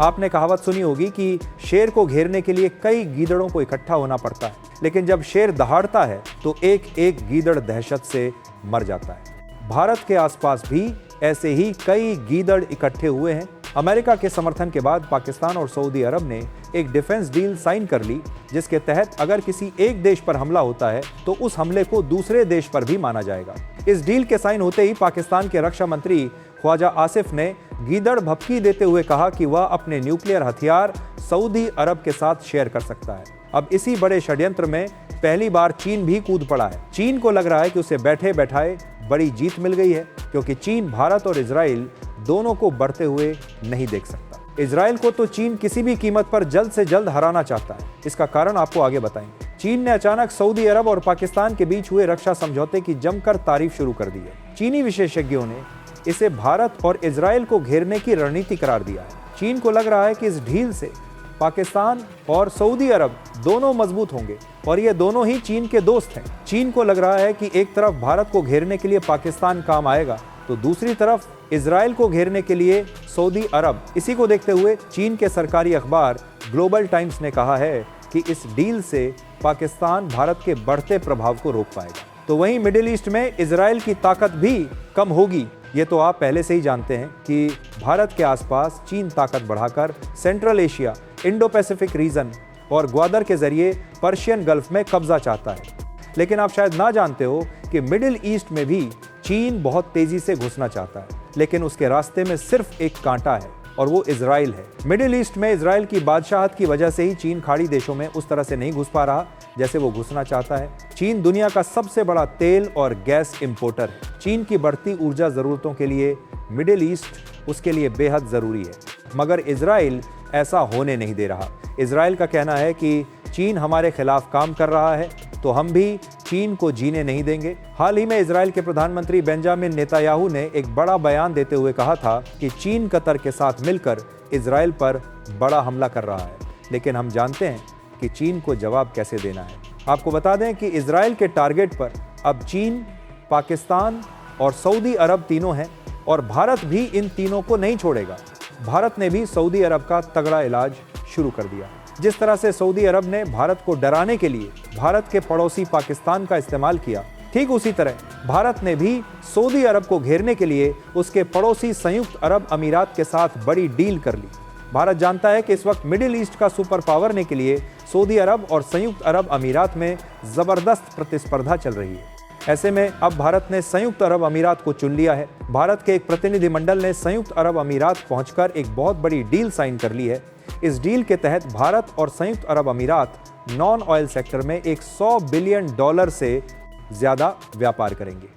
आपने कहावत सुनी होगी कि शेर को घेरने के लिए कई गीदड़ों को इकट्ठा होना पड़ता है, लेकिन जब शेर दहाड़ता है तो एक एक गीदड़ दहशत से मर जाता है। भारत के आसपास भी ऐसे ही कई गीदड़ इकट्ठे हुए हैं। अमेरिका के समर्थन के बाद पाकिस्तान और सऊदी अरब ने एक डिफेंस डील साइन कर ली, जिसके तहत अगर किसी एक देश पर हमला होता है तो उस हमले को दूसरे देश पर भी माना जाएगा। इस डील के साइन होते ही पाकिस्तान के रक्षा मंत्री ख्वाजा आसिफ ने गीदड़ भभकी देते हुए कहा कि वह अपने न्यूक्लियर हथियार सऊदी अरब के साथ शेयर कर सकता है। अब इसी बड़े षड्यंत्र में पहली बार चीन भी कूद पड़ा है। चीन को लग रहा है कि उसे बैठे बैठाए बड़ी जीत मिल गई है, क्योंकि चीन भारत और इजराइल दोनों को बढ़ते हुए नहीं देख सकता। इजराइल को तो चीन किसी भी कीमत पर जल्द से जल्द हराना चाहता है। इसका कारण आपको आगे बताएंगे। चीन ने अचानक सऊदी अरब और पाकिस्तान के बीच हुए रक्षा समझौते की जमकर तारीफ शुरू कर दी है। चीनी विशेषज्ञों ने इसे भारत और इजराइल को घेरने की रणनीति करार दिया है। चीन को लग रहा है कि इस ढील से पाकिस्तान और सऊदी अरब दोनों मजबूत होंगे और ये दोनों ही चीन के दोस्त हैं। चीन को लग रहा है कि एक तरफ भारत को घेरने के लिए पाकिस्तान काम आएगा तो दूसरी तरफ इजराइल को घेरने के लिए सऊदी अरब। इसी को देखते हुए चीन के सरकारी अखबार ग्लोबल टाइम्स ने कहा है कि इस डील से पाकिस्तान भारत के बढ़ते प्रभाव को रोक पाएगा। तो वहीं मिडिल ईस्ट में इजराइल की ताकत भी कम होगी। ये तो आप पहले से ही जानते हैं कि भारत के आसपास चीन ताकत बढ़ाकर central Asia, Indo Pacific region और ग्वादर के जरिए पर्शियन गल्फ में कब्जा चाहता है। लेकिन आप शायद ना जानते हो कि मिडिल ईस्ट में भी चीन बहुत तेजी से घुसना चाहता है, लेकिन उसके रास्ते में सिर्फ एक कांटा है और वो इजराइल है। मिडिल ईस्ट में इजराइल की बादशाहत की वजह से ही चीन खाड़ी देशों में उस तरह से नहीं घुस पा रहा जैसे वो घुसना चाहता है। चीन दुनिया का सबसे बड़ा तेल और गैस इंपोर्टर है। चीन की बढ़ती ऊर्जा जरूरतों के लिए मिडिल ईस्ट उसके लिए बेहद जरूरी है, मगर इजराइल ऐसा होने नहीं दे रहा। इजराइल का कहना है कि चीन हमारे खिलाफ काम कर रहा है तो हम भी चीन को जीने नहीं देंगे। हाल ही में इजराइल के प्रधानमंत्री बेंजामिन नेतन्याहू ने एक बड़ा बयान देते हुए कहा था कि चीन कतर के साथ मिलकर इजराइल पर बड़ा हमला कर रहा है, लेकिन हम जानते हैं कि चीन को जवाब कैसे देना है। आपको बता दें कि इजराइल के टारगेट पर अब चीन, पाकिस्तान और सऊदी अरब तीनों हैं और भारत भी इन तीनों को नहीं छोड़ेगा। भारत ने भी सऊदी अरब का तगड़ा इलाज शुरू कर दिया। जिस तरह से सऊदी अरब ने भारत को डराने के लिए भारत के पड़ोसी पाकिस्तान का इस्तेमाल किया, ठीक उसी तरह भारत ने भी सऊदी अरब को घेरने के लिए उसके पड़ोसी संयुक्त अरब अमीरात के साथ बड़ी डील कर ली। भारत जानता है कि इस वक्त मिडिल ईस्ट का सुपर पावर बनने के लिए सऊदी अरब और संयुक्त अरब अमीरात में जबरदस्त प्रतिस्पर्धा चल रही है। ऐसे में अब भारत ने संयुक्त अरब अमीरात को चुन लिया है। भारत के एक प्रतिनिधिमंडल ने संयुक्त अरब अमीरात पहुंचकर एक बहुत बड़ी डील साइन कर ली है। इस डील के तहत भारत और संयुक्त अरब अमीरात नॉन ऑयल सेक्टर में $100 बिलियन से ज्यादा व्यापार करेंगे।